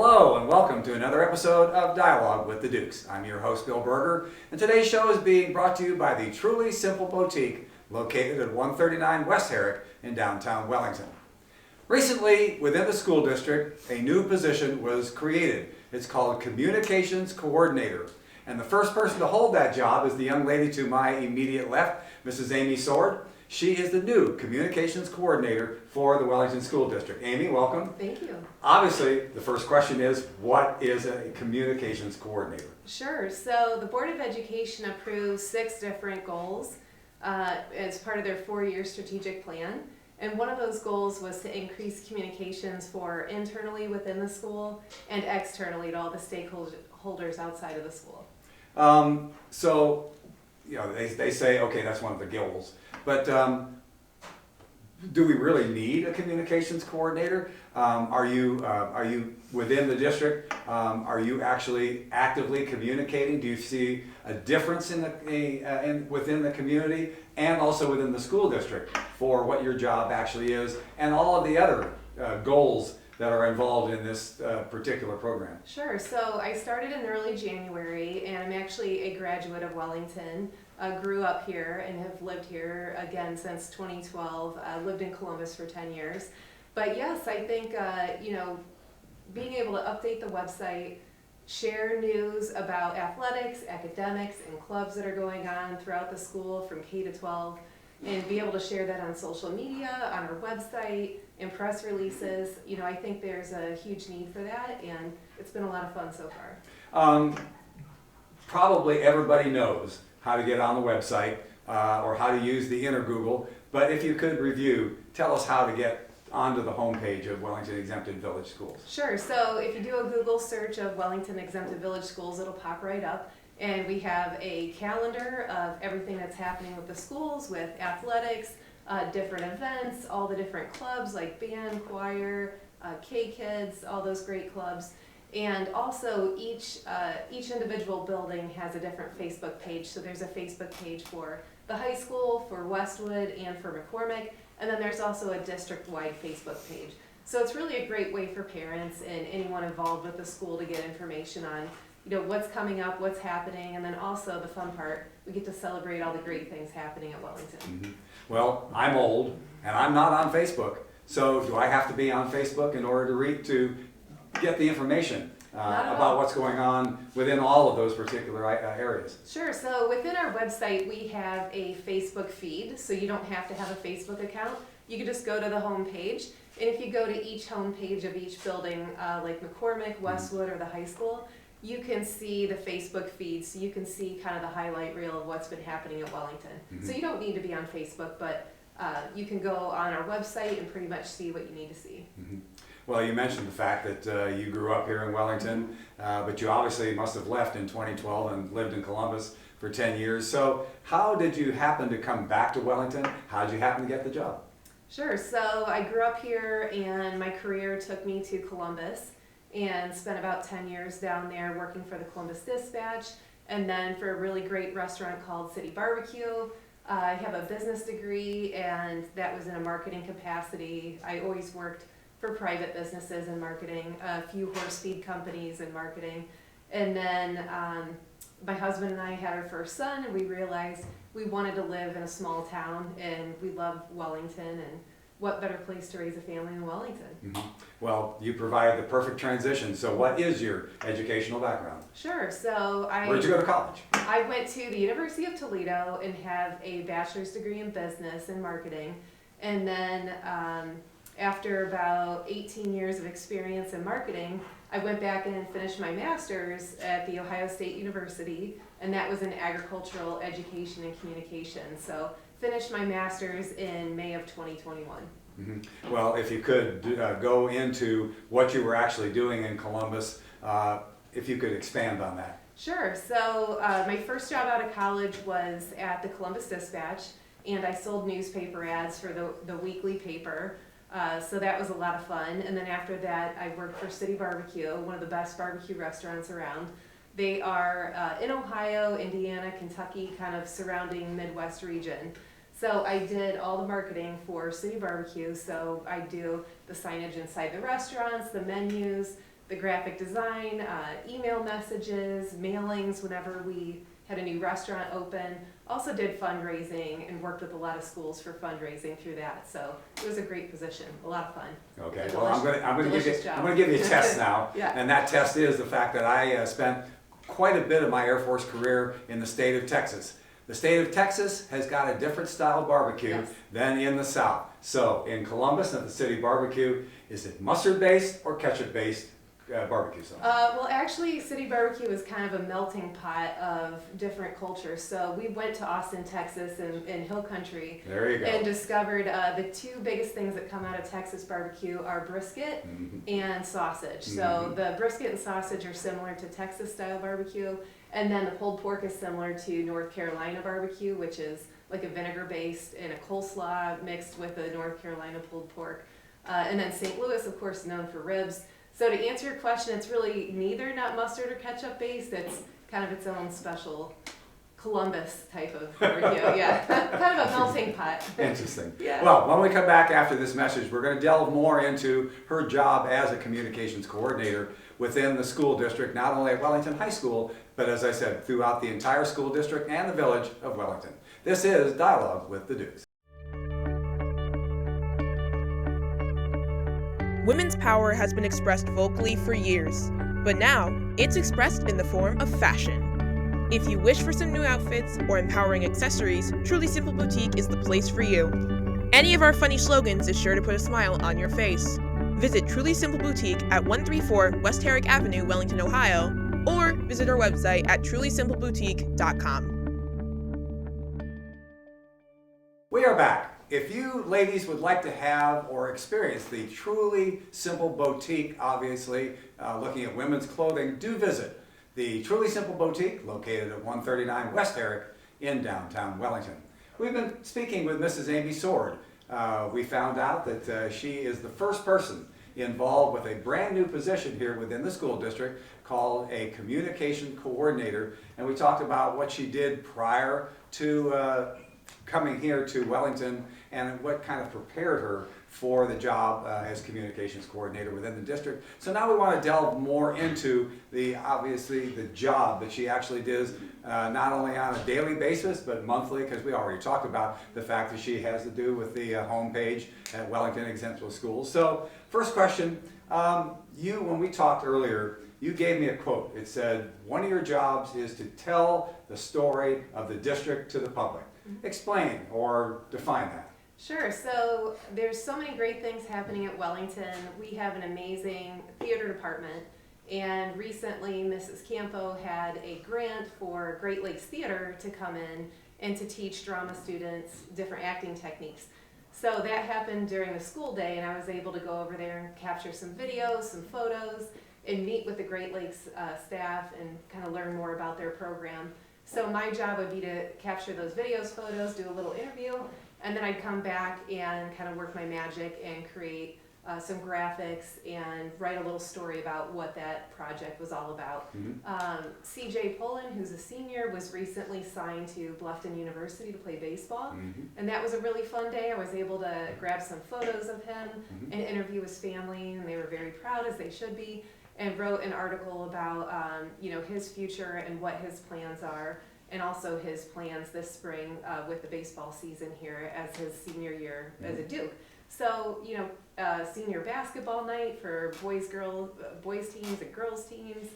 Hello and welcome to another episode of Dialogue with the Dukes. I'm your host Bill Berger, and today's show is being brought to you by the Truly Simple Boutique located at 139 West Herrick in downtown Wellington. Recently, within the school district, a new position was created. It's called Communications Coordinator. And the first person to hold that job is the young lady to my immediate left, Mrs. Amy Sword. She is the new Communications Coordinator for the Wellington School District. Amy, welcome. Thank you. Obviously, the first question is, what is a Communications Coordinator? Sure. So the Board of Education approves 6 different goals as part of their 4-year strategic plan. And one of those goals was to increase communications for internally within the school and externally to all the stakeholders outside of the school. So, you know, they say, okay, that's one of the goals. But do we really need a communications coordinator? Are you within the district? Are you actually actively communicating? Do you see a difference within the community and also within the school district for what your job actually is and all of the other goals that are involved in this particular program? Sure. So I started in early January, and I'm actually a graduate of Wellington. Grew up here and have lived here again since 2012. Lived in Columbus for 10 years. But yes, I think being able to update the website, share news about athletics, academics, and clubs that are going on throughout the school from K to 12, and be able to share that on social media, on our website, in press releases. I think there's a huge need for that, and it's been a lot of fun so far. Probably everybody knows how to get on the website or how to use the inner Google, but if you could tell us how to get onto the homepage of Wellington Exempted Village Schools. Sure. So if you do a Google search of Wellington Exempted Village Schools, it'll pop right up. And we have a calendar of everything that's happening with the schools, with athletics, different events, all the different clubs like band, choir, K-Kids, all those great clubs. And also each individual building has a different Facebook page. So there's a Facebook page for the high school, for Westwood, and for McCormick. And then there's also a district-wide Facebook page. So it's really a great way for parents and anyone involved with the school to get information on what's coming up, what's happening, and then also the fun part, we get to celebrate all the great things happening at Wellington. Mm-hmm. Well, I'm old and I'm not on Facebook. So do I have to be on Facebook in order to get the information about what's going on within all of those particular areas? Sure. So within our website, we have a Facebook feed, so you don't have to have a Facebook account. You can just go to the home page, and if you go to each home page of each building, like McCormick, Westwood, or the high school, you can see the Facebook feed, so you can see kind of the highlight reel of what's been happening at Wellington. Mm-hmm. So you don't need to be on Facebook, but you can go on our website and pretty much see what you need to see. Mm-hmm. Well, you mentioned the fact that you grew up here in Wellington, but you obviously must have left in 2012 and lived in Columbus for 10 years. So how did you happen to come back to Wellington? How did you happen to get the job? Sure. So I grew up here, and my career took me to Columbus, and spent about 10 years down there working for the Columbus Dispatch, and then for a really great restaurant called City Barbecue. I have a business degree, and that was in a marketing capacity. I always worked for private businesses in marketing, a few horse feed companies in marketing. And then my husband and I had our first son, and we realized we wanted to live in a small town, and we love Wellington, and what better place to raise a family than Wellington? Mm-hmm. Well, you provide the perfect transition. So what is your educational background? Sure. So Where'd you go to college? I went to the University of Toledo and have a bachelor's degree in business and marketing. And then after about 18 years of experience in marketing, I went back and finished my master's at the Ohio State University, and that was in agricultural education and communication. So finished my master's in May of 2021. Mm-hmm. Well, if you could go into what you were actually doing in Columbus, if you could expand on that. Sure. So my first job out of college was at the Columbus Dispatch, and I sold newspaper ads for the weekly paper. So that was a lot of fun. And then after that, I worked for City Barbecue, one of the best barbecue restaurants around. They are in Ohio, Indiana, Kentucky, kind of surrounding Midwest region. So I did all the marketing for City Barbecue. So I do the signage inside the restaurants, the menus, the graphic design, email messages, mailings whenever we had a new restaurant open. Also did fundraising and worked with a lot of schools for fundraising through that. So it was a great position, a lot of fun. Okay, A well, I'm gonna delicious give you a test now. Yeah. And that test is the fact that I spent quite a bit of my Air Force career in the state of Texas. The state of Texas has got a different style barbecue Yes. than in the South. So in Columbus at the city barbecue, is it mustard based or ketchup based barbecue sauce? Well, actually, City Barbecue is kind of a melting pot of different cultures. So we went to Austin, Texas, in Hill Country, There you go. and discovered the two biggest things that come out of Texas barbecue are brisket and sausage. So the brisket and sausage are similar to Texas style barbecue, and then the pulled pork is similar to North Carolina barbecue, which is like a vinegar based and a coleslaw mixed with a North Carolina pulled pork. And then St. Louis, of course, known for ribs. So to answer your question, it's really neither not mustard or ketchup based. It's kind of its own special Columbus type of barbecue. Yeah, kind of a melting pot. Interesting. Yeah. Well, when we come back after this message, we're going to delve more into her job as a communications coordinator within the school district, not only at Wellington High School, but as I said, throughout the entire school district and the village of Wellington. This is Dialogue with the Dukes. Women's power has been expressed vocally for years, but now it's expressed in the form of fashion. If you wish for some new outfits or empowering accessories, Truly Simple Boutique is the place for you. Any of our funny slogans is sure to put a smile on your face. Visit Truly Simple Boutique at 134 West Herrick Avenue, Wellington, Ohio, or visit our website at trulysimpleboutique.com. We are back. If you ladies would like to have or experience the Truly Simple Boutique, obviously looking at women's clothing, do visit the Truly Simple Boutique located at 139 West Herrick in downtown Wellington. We've been speaking with Mrs. Amy Sword. We found out that she is the first person involved with a brand new position here within the school district called a communication coordinator, and we talked about what she did prior to coming here to Wellington and what kind of prepared her for the job as communications coordinator within the district. So now we want to delve more into obviously the job that she actually does, not only on a daily basis but monthly, because we already talked about the fact that she has to do with the homepage at Wellington Exemplar Schools. So first question, when we talked earlier, you gave me a quote. It said, one of your jobs is to tell the story of the district to the public. Explain or define that. Sure. So there's so many great things happening at Wellington. We have an amazing theater department, and recently Mrs. Campo had a grant for Great Lakes Theater to come in and to teach drama students different acting techniques. So that happened during the school day, and I was able to go over there and capture some videos, some photos, and meet with the Great Lakes staff and kind of learn more about their program. So my job would be to capture those videos, photos, do a little interview, and then I'd come back and kind of work my magic and create some graphics and write a little story about what that project was all about. CJ Pullen, who's a senior, was recently signed to Bluffton University to play baseball, and that was a really fun day. I was able to grab some photos of him and interview his family, and they were very proud, as they should be, and wrote an article about his future and what his plans are, and also his plans this spring with the baseball season here as his senior year as a Duke. So, senior basketball night for boys teams and girls teams,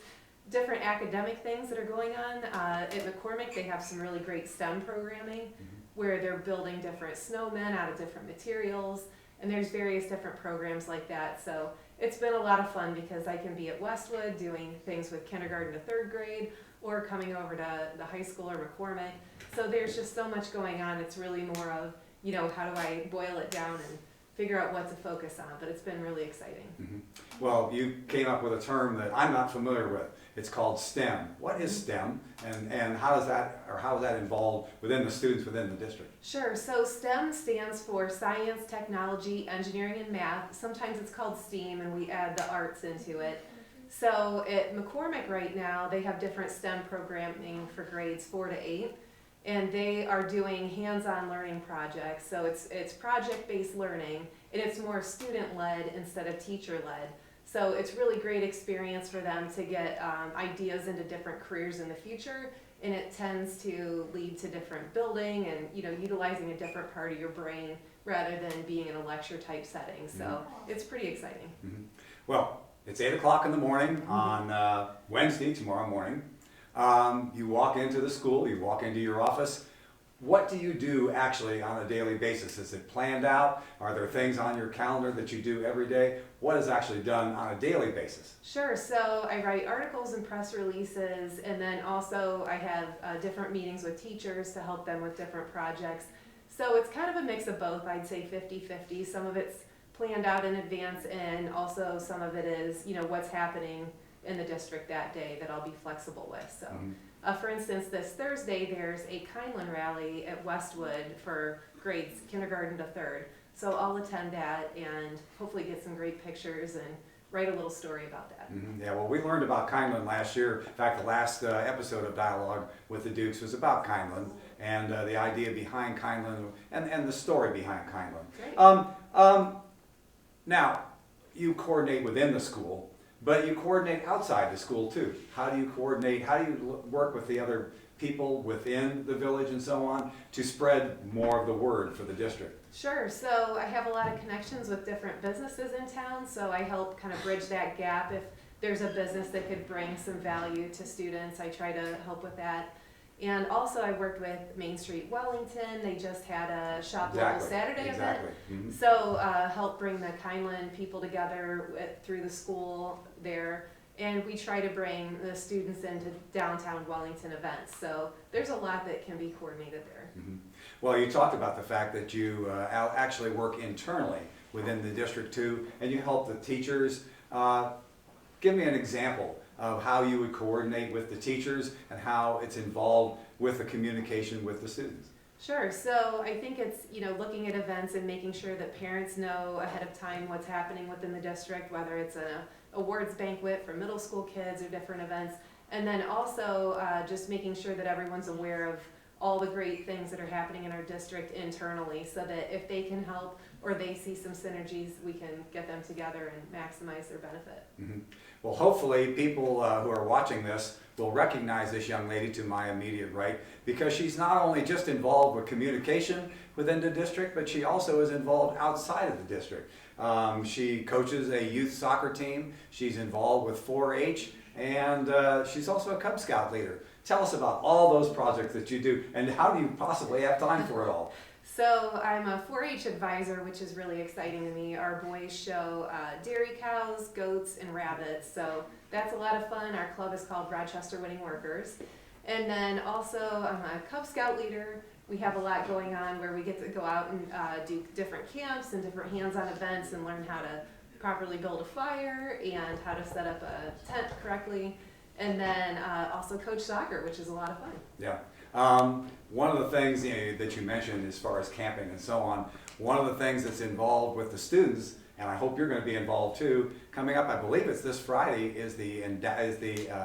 different academic things that are going on. At McCormick, they have some really great STEM programming where they're building different snowmen out of different materials, and there's various different programs like that. So it's been a lot of fun because I can be at Westwood doing things with kindergarten to third grade, or coming over to the high school or McCormick. So there's just so much going on. It's really more of, how do I boil it down and figure out what to focus on, but it's been really exciting. Well, you came up with a term that I'm not familiar with. It's called STEM. What is STEM, and how is that involved within the students within the district? Sure. So STEM stands for science, technology, engineering, and math. Sometimes it's called STEAM, and we add the arts into it. So at McCormick right now, they have different STEM programming for grades 4 to 8, and they are doing hands-on learning projects. So it's project-based learning, and it's more student-led instead of teacher-led. So it's really great experience for them to get ideas into different careers in the future, and it tends to lead to different building and utilizing a different part of your brain rather than being in a lecture type setting. So it's pretty exciting. Well, it's 8 o'clock in the morning on Wednesday, tomorrow morning. You walk into the school, you walk into your office. What do you do actually on a daily basis? Is it planned out? Are there things on your calendar that you do every day? What is actually done on a daily basis? Sure, so I write articles and press releases, and then also I have different meetings with teachers to help them with different projects. So it's kind of a mix of both, I'd say 50-50. Some of it's planned out in advance, and also some of it is, what's happening in the district that day that I'll be flexible with. So, for instance, this Thursday there's a Kindland rally at Westwood for grades kindergarten to 3rd. So I'll attend that and hopefully get some great pictures and write a little story about that. Yeah, well, we learned about Kindland last year. In fact, the last episode of Dialogue with the Dukes was about Kindland and the idea behind Kindland and the story behind Kindland. Great. Now, you coordinate within the school, but you coordinate outside the school too. How do you coordinate? How do you work with the other people within the village and so on to spread more of the word for the district? Sure, so I have a lot of connections with different businesses in town, so I help kind of bridge that gap. If there's a business that could bring some value to students, I try to help with that. And also I worked with Main Street Wellington. They just had a Shop Local Saturday event. So help bring the Kindland people together through the school there. And we try to bring the students into downtown Wellington events. So there's a lot that can be coordinated there. Well, you talked about the fact that you actually work internally within the district too, and you help the teachers. Give me an example of how you would coordinate with the teachers and how it's involved with the communication with the students. Sure, so I think it's looking at events and making sure that parents know ahead of time what's happening within the district, whether it's an awards banquet for middle school kids or different events, and then also just making sure that everyone's aware of all the great things that are happening in our district internally, so that if they can help or they see some synergies, we can get them together and maximize their benefit. Well, hopefully people who are watching this will recognize this young lady to my immediate right, because she's not only just involved with communication within the district, but she also is involved outside of the district. She coaches a youth soccer team, she's involved with 4-H, and she's also a Cub Scout leader. Tell us about all those projects that you do, and how do you possibly have time for it all? So I'm a 4-H advisor, which is really exciting to me. Our boys show dairy cows, goats, and rabbits, so that's a lot of fun. Our club is called Rochester Winning Workers. And then also I'm a Cub Scout leader. We have a lot going on where we get to go out and do different camps and different hands-on events and learn how to properly build a fire and how to set up a tent correctly. And then also coach soccer, which is a lot of fun. Yeah. One of the things that you mentioned as far as camping and so on, one of the things that's involved with the students, and I hope you're going to be involved too, coming up, I believe it's this Friday, is the Endurance.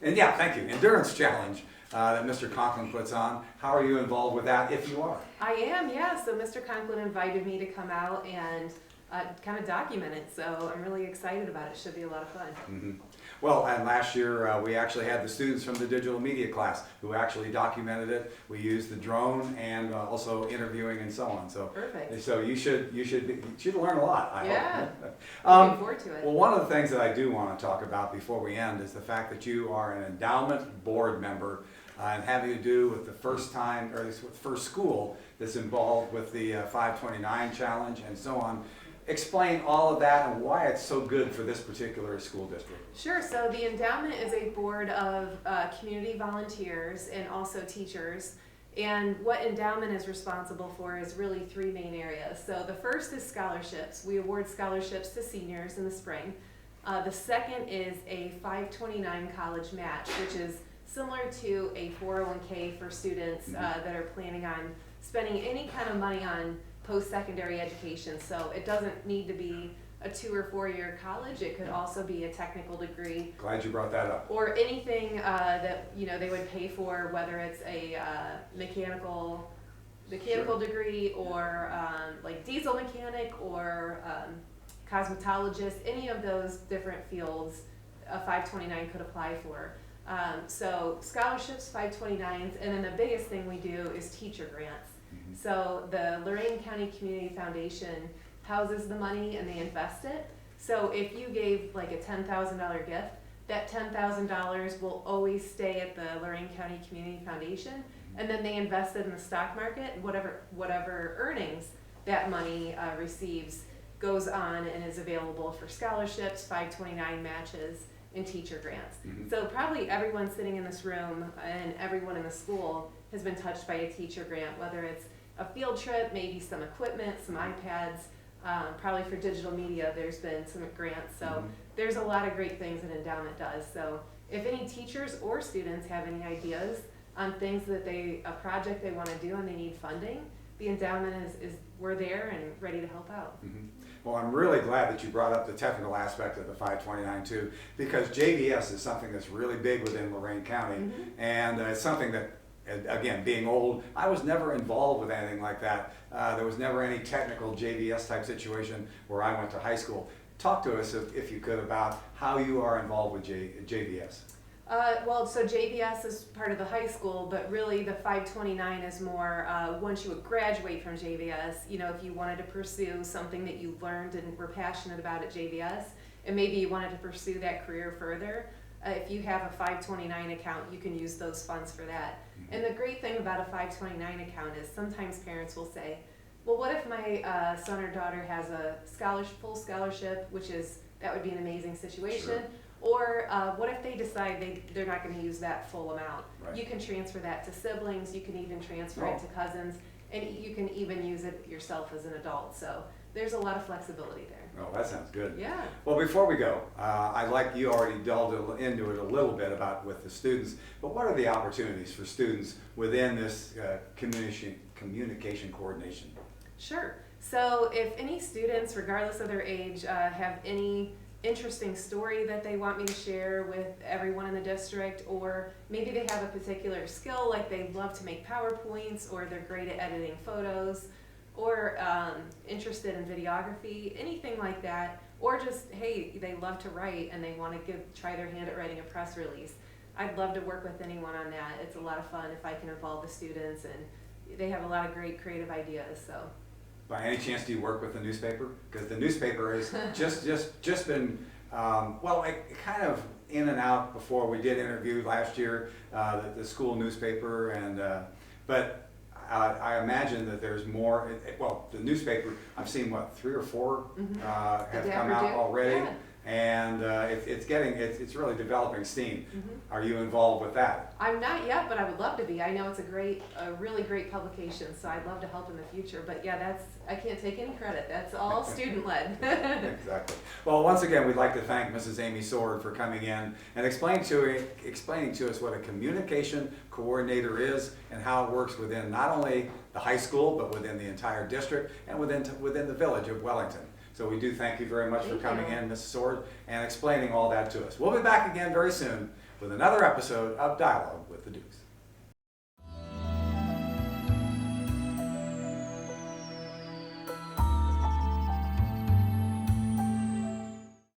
Thank you, Endurance Challenge that Mr. Conklin puts on. How are you involved with that, if you are? I am, yeah. So Mr. Conklin invited me to come out and kind of document it, so I'm really excited about it. Should be a lot of fun. Well, and last year we actually had the students from the digital media class who actually documented it. We used the drone and also interviewing and so on. So perfect. So you should learn a lot, I hope. Looking forward to it. Well, one of the things that I do want to talk about before we end is the fact that you are an endowment board member and having to do with the first time, or at least with the first school that's involved with the 529 challenge and so on. Explain all of that and why it's so good for this particular school district. Sure, so the endowment is a board of community volunteers and also teachers. And what endowment is responsible for is really 3 main areas. So the first is scholarships. We award scholarships to seniors in the spring. The second is a 529 college match, which is similar to a 401k for students that are planning on spending any kind of money on post-secondary education. So it doesn't need to be a 2 or 4 year college. It could also be a technical degree. Glad you brought that up. Or anything that they would pay for, whether it's a mechanical Sure. degree or like diesel mechanic or cosmetologist, any of those different fields, a 529 could apply for. So scholarships, 529s, and then the biggest thing we do is teacher grants. So the Lorain County Community Foundation houses the money and they invest it. So if you gave like a $10,000 gift, that $10,000 will always stay at the Lorain County Community Foundation, and then they invest it in the stock market. Whatever earnings that money receives goes on and is available for scholarships, 529 matches, and teacher grants. So probably everyone sitting in this room and everyone in the school has been touched by a teacher grant, whether it's a field trip, maybe some equipment, some iPads, probably for digital media there's been some grants. So there's a lot of great things an endowment does. So if any teachers or students have any ideas on things that a project they want to do and they need funding, the endowment is we're there and ready to help out. Well, I'm really glad that you brought up the technical aspect of the 529 too, because JVS is something that's really big within Lorain County, and it's something that, again, being old, I was never involved with anything like that. There was never any technical JVS type situation where I went to high school. Talk to us, if you could, about how you are involved with JVS. Well, so JVS is part of the high school, but really the 529 is more once you would graduate from JVS, you know, if you wanted to pursue something that you learned and were passionate about at JVS, and maybe you wanted to pursue that career further, if you have a 529 account, you can use those funds for that. And the great thing about a 529 account is sometimes parents will say, well, what if my son or daughter has a full scholarship, that would be an amazing situation. Sure. Or what if they decide they're not going to use that full amount? Right. You can transfer that to siblings, you can even transfer it to cousins, and you can even use it yourself as an adult. So there's a lot of flexibility there. Oh, that sounds good. Yeah. Well, before we go, you already delved into it a little bit with the students, but what are the opportunities for students within this communication coordination? Sure. So if any students, regardless of their age, have any interesting story that they want me to share with everyone in the district, or maybe they have a particular skill, like they love to make PowerPoints, or they're great at editing photos, or interested in videography, anything like that, or just, hey, they love to write and they want to try their hand at writing a press release. I'd love to work with anyone on that. It's a lot of fun if I can involve the students, and they have a lot of great creative ideas. So. By any chance, do you work with the newspaper? Because the newspaper has just been, kind of in and out before. We did interview last year, the school newspaper, but I imagine that there's more. The newspaper, I've seen 3 or 4 have come out already, Yeah. and it's really developing steam. Are you involved with that? I'm not yet, but I would love to be. I know it's a really great publication, so I'd love to help in the future. But yeah, I can't take any credit. That's all student-led. Exactly. Well, once again, we'd like to thank Mrs. Amy Sword for coming in and explaining to us what a communication coordinator is and how it works within not only the high school, but within the entire district and within the village of Wellington. So we do thank you very much for coming in, Mrs. Sword, and explaining all that to us. We'll be back again very soon with another episode of Dialogue with the Dukes.